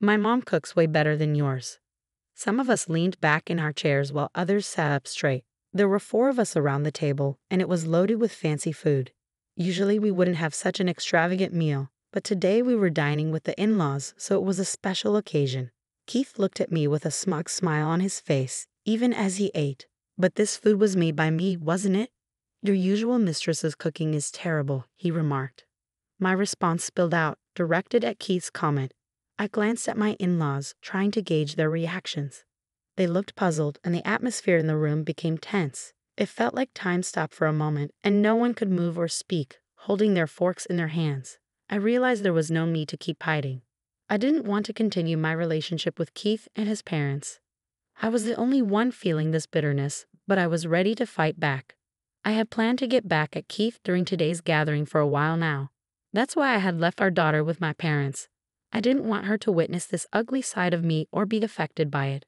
My mom cooks way better than yours. Some of us leaned back in our chairs while others sat up straight. There were 4 of us around the table, and it was loaded with fancy food. Usually we wouldn't have such an extravagant meal, but today we were dining with the in-laws, so it was a special occasion. Keith looked at me with a smug smile on his face, even as he ate. But this food was made by me, wasn't it? Your usual mistress's cooking is terrible, he remarked. My response spilled out, directed at Keith's comment. I glanced at my in-laws, trying to gauge their reactions. They looked puzzled, and the atmosphere in the room became tense. It felt like time stopped for a moment, and no one could move or speak, holding their forks in their hands. I realized there was no need to keep hiding. I didn't want to continue my relationship with Keith and his parents. I was the only one feeling this bitterness, but I was ready to fight back. I had planned to get back at Keith during today's gathering for a while now. That's why I had left our daughter with my parents. I didn't want her to witness this ugly side of me or be affected by it.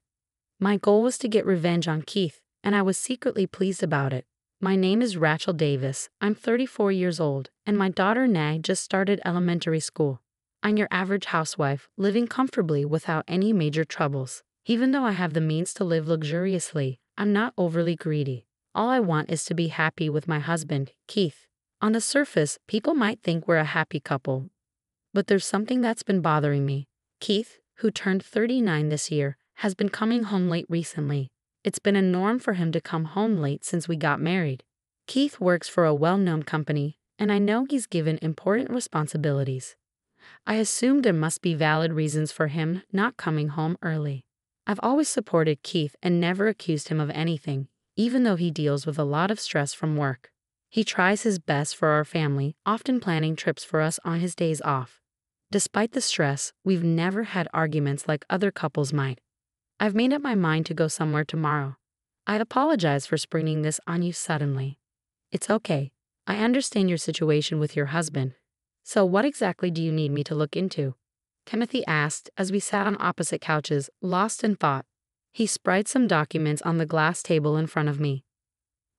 My goal was to get revenge on Keith, and I was secretly pleased about it. My name is Rachel Davis. I'm 34 years old, and my daughter Nag just started elementary school. I'm your average housewife, living comfortably without any major troubles. Even though I have the means to live luxuriously, I'm not overly greedy. All I want is to be happy with my husband, Keith. On the surface, people might think we're a happy couple. But there's something that's been bothering me. Keith, who turned 39 this year, has been coming home late recently. It's been a norm for him to come home late since we got married. Keith works for a well-known company, and I know he's given important responsibilities. I assume there must be valid reasons for him not coming home early. I've always supported Keith and never accused him of anything, even though he deals with a lot of stress from work. He tries his best for our family, often planning trips for us on his days off. Despite the stress, we've never had arguments like other couples might. I've made up my mind to go somewhere tomorrow. I apologize for springing this on you suddenly. It's okay. I understand your situation with your husband. So what exactly do you need me to look into? Timothy asked as we sat on opposite couches, lost in thought. He spread some documents on the glass table in front of me.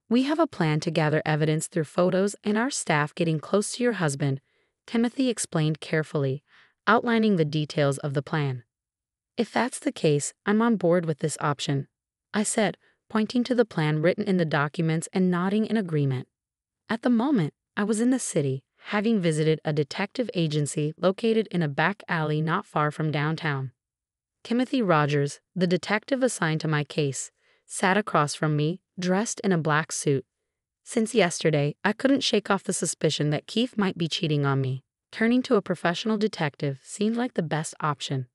We have a plan to gather evidence through photos and our staff getting close to your husband, Timothy explained carefully, outlining the details of the plan. If that's the case, I'm on board with this option, I said, pointing to the plan written in the documents and nodding in agreement. At the moment, I was in the city, having visited a detective agency located in a back alley not far from downtown. Timothy Rogers, the detective assigned to my case, sat across from me, dressed in a black suit. Since yesterday, I couldn't shake off the suspicion that Keith might be cheating on me. Turning to a professional detective seemed like the best option.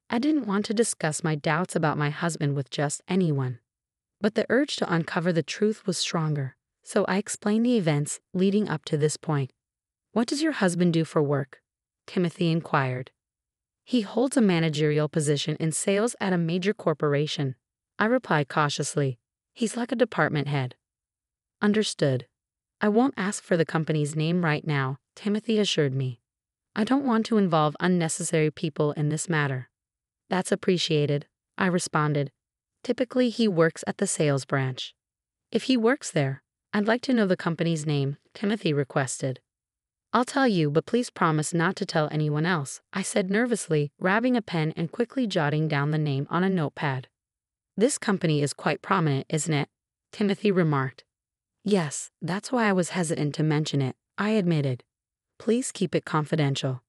I didn't want to discuss my doubts about my husband with just anyone. But the urge to uncover the truth was stronger, so I explained the events leading up to this point. What does your husband do for work? Timothy inquired. He holds a managerial position in sales at a major corporation, I replied cautiously. He's like a department head. Understood. I won't ask for the company's name right now, Timothy assured me. I don't want to involve unnecessary people in this matter. That's appreciated, I responded. Typically, he works at the sales branch. If he works there, I'd like to know the company's name, Timothy requested. I'll tell you, but please promise not to tell anyone else, I said nervously, grabbing a pen and quickly jotting down the name on a notepad. This company is quite prominent, isn't it? Timothy remarked. Yes, that's why I was hesitant to mention it, I admitted. Please keep it confidential.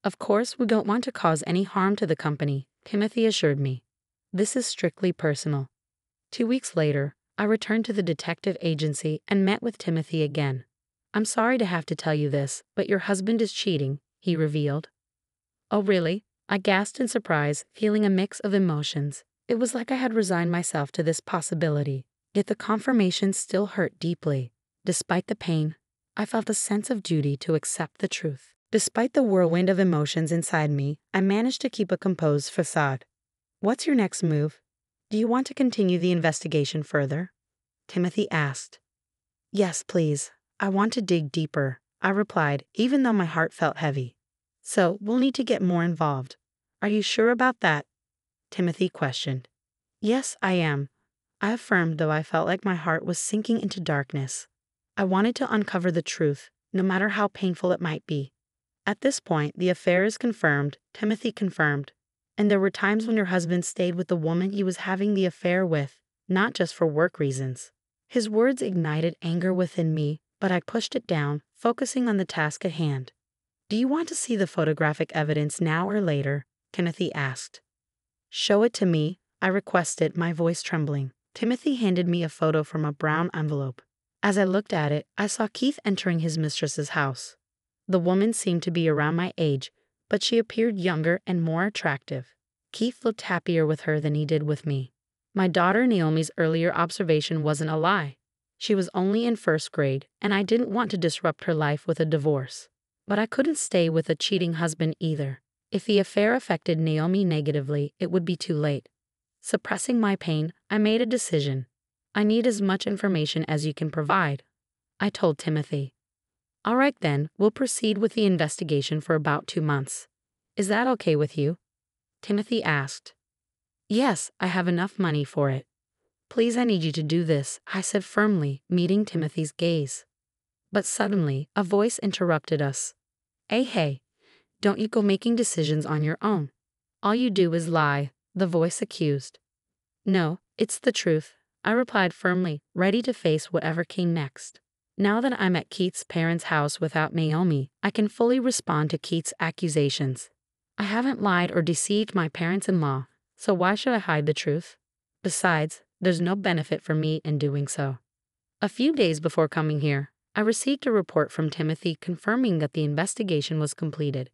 Of course, we don't want to cause any harm to the company, Timothy assured me. This is strictly personal. 2 weeks later, I returned to the detective agency and met with Timothy again. I'm sorry to have to tell you this, but your husband is cheating, he revealed. Oh really? I gasped in surprise, feeling a mix of emotions. It was like I had resigned myself to this possibility, yet the confirmation still hurt deeply. Despite the pain, I felt a sense of duty to accept the truth. Despite the whirlwind of emotions inside me, I managed to keep a composed facade. What's your next move? Do you want to continue the investigation further? Timothy asked. Yes, please. I want to dig deeper, I replied, even though my heart felt heavy. So, we'll need to get more involved. Are you sure about that? Timothy questioned. Yes, I am, I affirmed, though I felt like my heart was sinking into darkness. I wanted to uncover the truth, no matter how painful it might be. At this point, the affair is confirmed, Timothy confirmed. And there were times when your husband stayed with the woman he was having the affair with, not just for work reasons. His words ignited anger within me, but I pushed it down, focusing on the task at hand. Do you want to see the photographic evidence now or later? Timothy asked. Show it to me, I requested, my voice trembling. Timothy handed me a photo from a brown envelope. As I looked at it, I saw Keith entering his mistress's house. The woman seemed to be around my age, but she appeared younger and more attractive. Keith looked happier with her than he did with me. My daughter Naomi's earlier observation wasn't a lie. She was only in first grade, and I didn't want to disrupt her life with a divorce. But I couldn't stay with a cheating husband either. If the affair affected Naomi negatively, it would be too late. Suppressing my pain, I made a decision. I need as much information as you can provide, I told Timothy. All right then, we'll proceed with the investigation for about 2 months. Is that okay with you? Timothy asked. Yes, I have enough money for it. Please, I need you to do this, I said firmly, meeting Timothy's gaze. But suddenly, a voice interrupted us. Hey, don't you go making decisions on your own. All you do is lie, the voice accused. No, it's the truth, I replied firmly, ready to face whatever came next. Now that I'm at Keith's parents' house without Naomi, I can fully respond to Keith's accusations. I haven't lied or deceived my parents-in-law, so why should I hide the truth? Besides, there's no benefit for me in doing so. A few days before coming here, I received a report from Timothy confirming that the investigation was completed.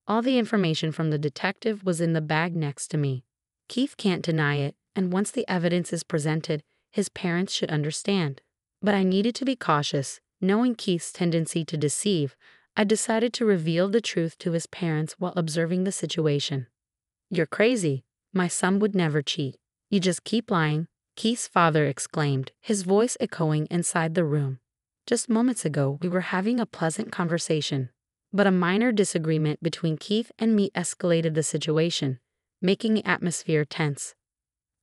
All the information from the detective was in the bag next to me. Keith can't deny it, and once the evidence is presented, his parents should understand. But I needed to be cautious. Knowing Keith's tendency to deceive, I decided to reveal the truth to his parents while observing the situation. You're crazy. My son would never cheat. You just keep lying, Keith's father exclaimed, his voice echoing inside the room. Just moments ago, we were having a pleasant conversation, but a minor disagreement between Keith and me escalated the situation, making the atmosphere tense.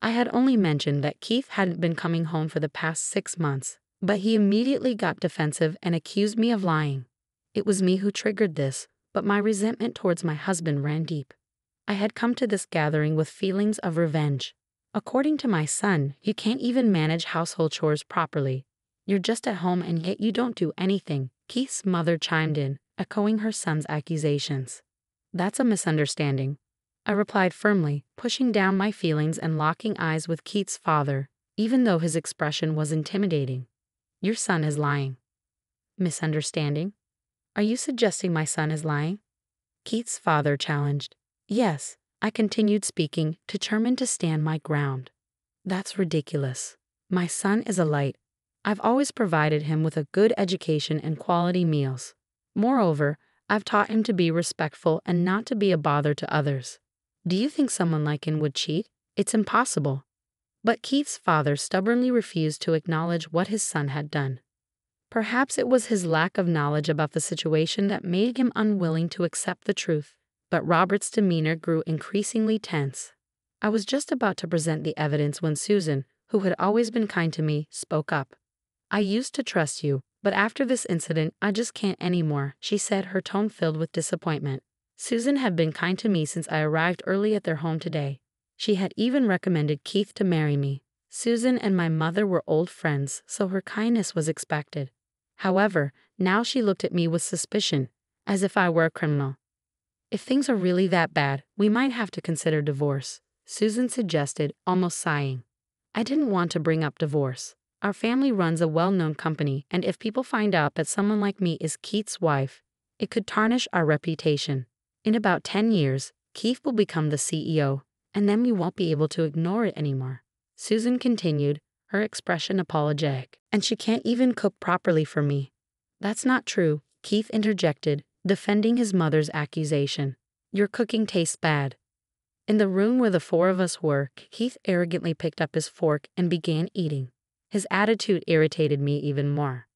I had only mentioned that Keith hadn't been coming home for the past 6 months, but he immediately got defensive and accused me of lying. It was me who triggered this, but my resentment towards my husband ran deep. I had come to this gathering with feelings of revenge. According to my son, you can't even manage household chores properly. You're just at home and yet you don't do anything, Keith's mother chimed in, echoing her son's accusations. That's a misunderstanding, I replied firmly, pushing down my feelings and locking eyes with Keith's father, even though his expression was intimidating. Your son is lying. Misunderstanding? Are you suggesting my son is lying? Keith's father challenged. Yes, I continued speaking, determined to stand my ground. That's ridiculous. My son is a light. I've always provided him with a good education and quality meals. Moreover, I've taught him to be respectful and not to be a bother to others. Do you think someone like him would cheat? It's impossible. But Keith's father stubbornly refused to acknowledge what his son had done. Perhaps it was his lack of knowledge about the situation that made him unwilling to accept the truth. But Robert's demeanor grew increasingly tense. I was just about to present the evidence when Susan, who had always been kind to me, spoke up. I used to trust you, but after this incident, I just can't anymore, she said, her tone filled with disappointment. Susan had been kind to me since I arrived early at their home today. She had even recommended Keith to marry me. Susan and my mother were old friends, so her kindness was expected. However, now she looked at me with suspicion, as if I were a criminal. If things are really that bad, we might have to consider divorce, Susan suggested, almost sighing. I didn't want to bring up divorce. Our family runs a well-known company, and if people find out that someone like me is Keith's wife, it could tarnish our reputation. In about 10 years, Keith will become the CEO, and then we won't be able to ignore it anymore. Susan continued, her expression apologetic. And she can't even cook properly for me. That's not true, Keith interjected, defending his mother's accusation. Your cooking tastes bad. In the room where the 4 of us were, Keith arrogantly picked up his fork and began eating. His attitude irritated me even more.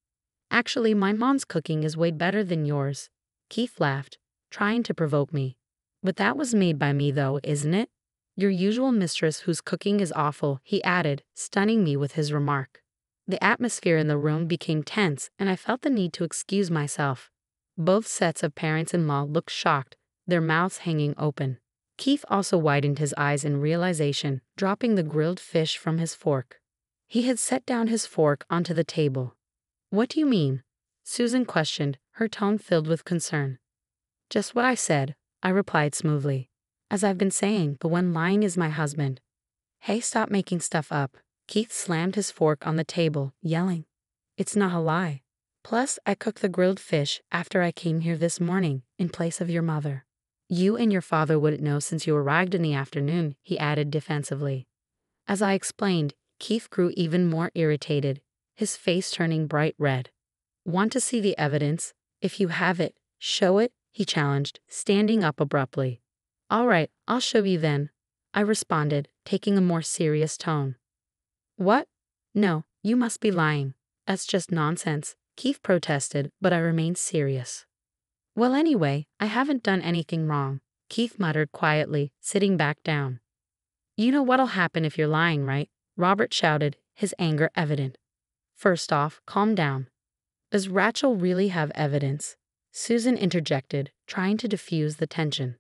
Actually, my mom's cooking is way better than yours, Keith laughed, trying to provoke me. But that was made by me though, isn't it? Your usual mistress whose cooking is awful, he added, stunning me with his remark. The atmosphere in the room became tense and I felt the need to excuse myself. Both sets of parents-in-law looked shocked, their mouths hanging open. Keith also widened his eyes in realization, dropping the grilled fish from his fork. He had set down his fork onto the table. "What do you mean?" Susan questioned, her tone filled with concern. "Just what I said," I replied smoothly. "As I've been saying, the one lying is my husband." "Hey, stop making stuff up." Keith slammed his fork on the table, yelling. "It's not a lie. Plus, I cooked the grilled fish after I came here this morning, in place of your mother. You and your father wouldn't know since you arrived in the afternoon," he added defensively. As I explained, Keith grew even more irritated, his face turning bright red. "Want to see the evidence? If you have it, show it," he challenged, standing up abruptly. "All right, I'll show you then," I responded, taking a more serious tone. "What? No, you must be lying. That's just nonsense," Keith protested, but I remained serious. "Well, anyway, I haven't done anything wrong," Keith muttered quietly, sitting back down. "You know what'll happen if you're lying, right?" Robert shouted, his anger evident. "First off, calm down. Does Rachel really have evidence?" Susan interjected, trying to diffuse the tension.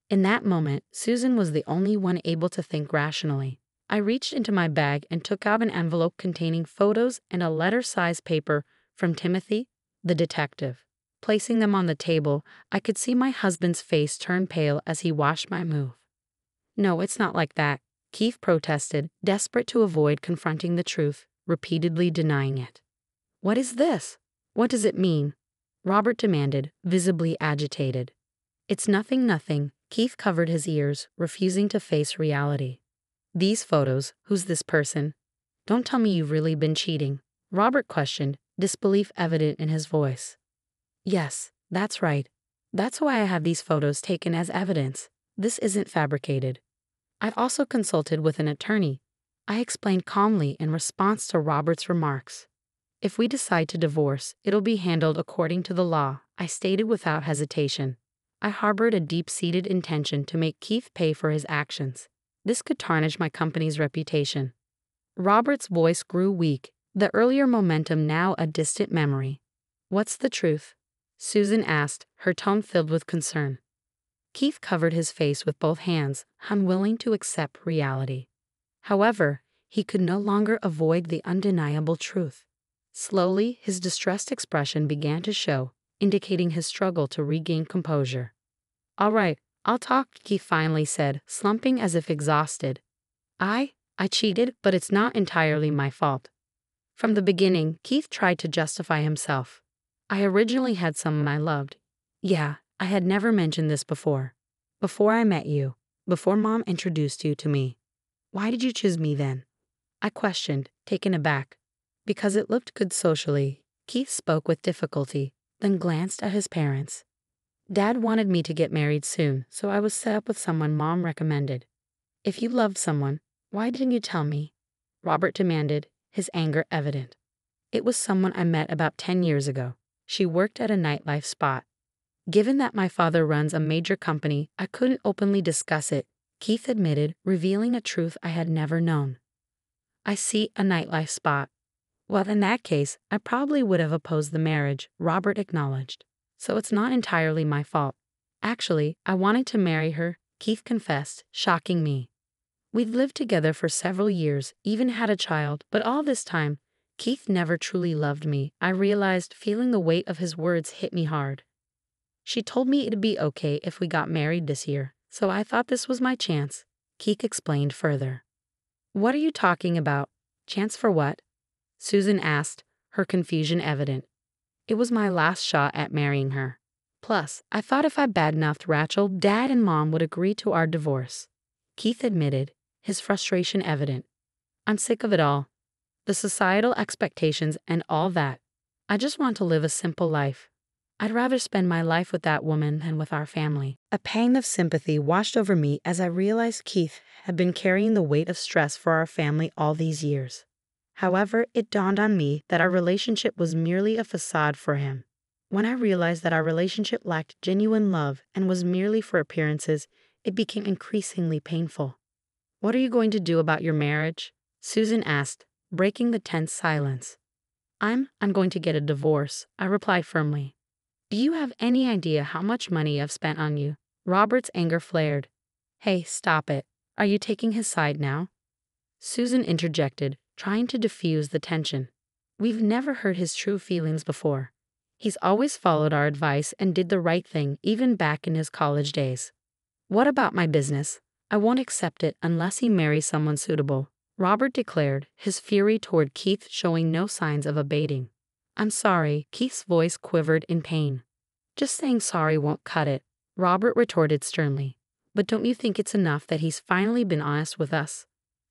In that moment, Susan was the only one able to think rationally. I reached into my bag and took out an envelope containing photos and a letter-sized paper from Timothy, the detective. Placing them on the table, I could see my husband's face turn pale as he watched my move. "No, it's not like that," Keith protested, desperate to avoid confronting the truth, repeatedly denying it. "What is this? What does it mean?" Robert demanded, visibly agitated. "It's nothing," Keith covered his ears, refusing to face reality. "These photos, who's this person? Don't tell me you've really been cheating," Robert questioned, disbelief evident in his voice. "Yes, that's right. That's why I have these photos taken as evidence. This isn't fabricated. I've also consulted with an attorney," I explained calmly in response to Robert's remarks. "If we decide to divorce, it'll be handled according to the law," I stated without hesitation. I harbored a deep-seated intention to make Keith pay for his actions. This could tarnish my company's reputation. Robert's voice grew weak, the earlier momentum now a distant memory. "What's the truth?" Susan asked, her tone filled with concern. Keith covered his face with both hands, unwilling to accept reality. However, he could no longer avoid the undeniable truth. Slowly, his distressed expression began to show, indicating his struggle to regain composure. "All right, I'll talk," Keith finally said, slumping as if exhausted. I cheated, but it's not entirely my fault." From the beginning, Keith tried to justify himself. "I originally had someone I loved. Yeah, I had never mentioned this before. Before I met you, before Mom introduced you to me. Why did you choose me then?" I questioned, taken aback. "Because it looked good socially," Keith spoke with difficulty, then glanced at his parents. "Dad wanted me to get married soon, so I was set up with someone Mom recommended." "If you loved someone, why didn't you tell me?" Robert demanded, his anger evident. "It was someone I met about 10 years ago. She worked at a nightlife spot. Given that my father runs a major company, I couldn't openly discuss it," Keith admitted, revealing a truth I had never known. "I see, a nightlife spot. Well, in that case, I probably would have opposed the marriage," Robert acknowledged. "So it's not entirely my fault. Actually, I wanted to marry her," Keith confessed, shocking me. "We'd lived together for several years, even had a child, but all this time, Keith never truly loved me," I realized, feeling the weight of his words hit me hard. "She told me it'd be okay if we got married this year, so I thought this was my chance," Keith explained further. "What are you talking about? Chance for what?" Susan asked, her confusion evident. "It was my last shot at marrying her. Plus, I thought if I badmouthed Rachel, Dad and Mom would agree to our divorce," Keith admitted, his frustration evident. "I'm sick of it all. The societal expectations and all that. I just want to live a simple life. I'd rather spend my life with that woman than with our family." A pang of sympathy washed over me as I realized Keith had been carrying the weight of stress for our family all these years. However, it dawned on me that our relationship was merely a facade for him. When I realized that our relationship lacked genuine love and was merely for appearances, it became increasingly painful. "What are you going to do about your marriage?" Susan asked, breaking the tense silence. I'm going to get a divorce," I replied firmly. "Do you have any idea how much money I've spent on you?" Robert's anger flared. Hey, stop it. Are you taking his side now? Susan interjected, trying to diffuse the tension. We've never heard his true feelings before. He's always followed our advice and did the right thing even back in his college days. What about my business? I won't accept it unless he marries someone suitable, Robert declared, his fury toward Keith showing no signs of abating. I'm sorry, Keith's voice quivered in pain. Just saying sorry won't cut it, Robert retorted sternly. But don't you think it's enough that he's finally been honest with us?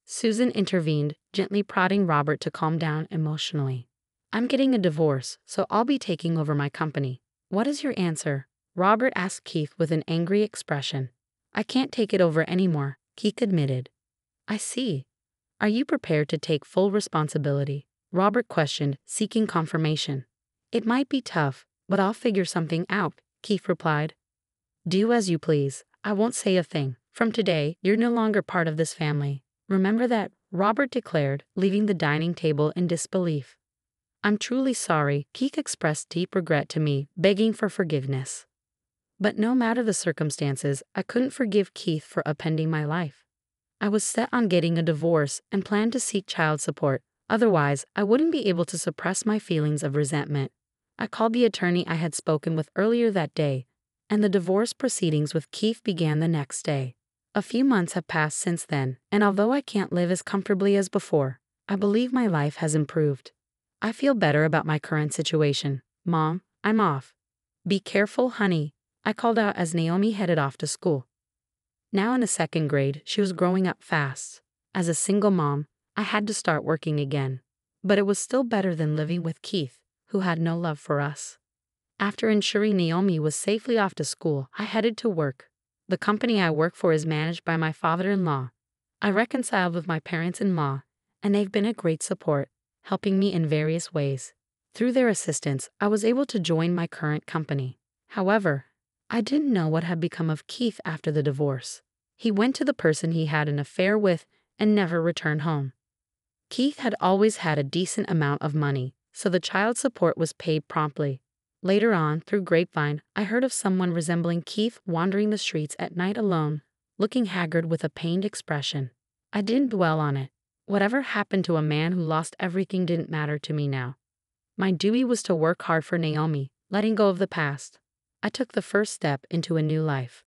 Susan intervened, gently prodding Robert to calm down emotionally. I'm getting a divorce, so I'll be taking over my company. What is your answer? Robert asked Keith with an angry expression. I can't take it over anymore, Keith admitted. I see. Are you prepared to take full responsibility? Robert questioned, seeking confirmation. It might be tough, but I'll figure something out, Keith replied. Do as you please. I won't say a thing. From today, you're no longer part of this family. Remember that, Robert declared, leaving the dining table in disbelief. I'm truly sorry, Keith expressed deep regret to me, begging for forgiveness. But no matter the circumstances, I couldn't forgive Keith for upending my life. I was set on getting a divorce and planned to seek child support. Otherwise, I wouldn't be able to suppress my feelings of resentment. I called the attorney I had spoken with earlier that day, and the divorce proceedings with Keith began the next day. A few months have passed since then, and although I can't live as comfortably as before, I believe my life has improved. I feel better about my current situation. Mom, I'm off. Be careful, honey, I called out as Naomi headed off to school. Now in the second grade, she was growing up fast. As a single mom, I had to start working again. But it was still better than living with Keith, who had no love for us. After ensuring Naomi was safely off to school, I headed to work. The company I work for is managed by my father-in-law. I reconciled with my parents-in-law, and they've been a great support, helping me in various ways. Through their assistance, I was able to join my current company. However, I didn't know what had become of Keith after the divorce. He went to the person he had an affair with and never returned home. Keith had always had a decent amount of money, so the child support was paid promptly. Later on, through grapevine, I heard of someone resembling Keith wandering the streets at night alone, looking haggard with a pained expression. I didn't dwell on it. Whatever happened to a man who lost everything didn't matter to me now. My duty was to work hard for Naomi, letting go of the past. I took the first step into a new life.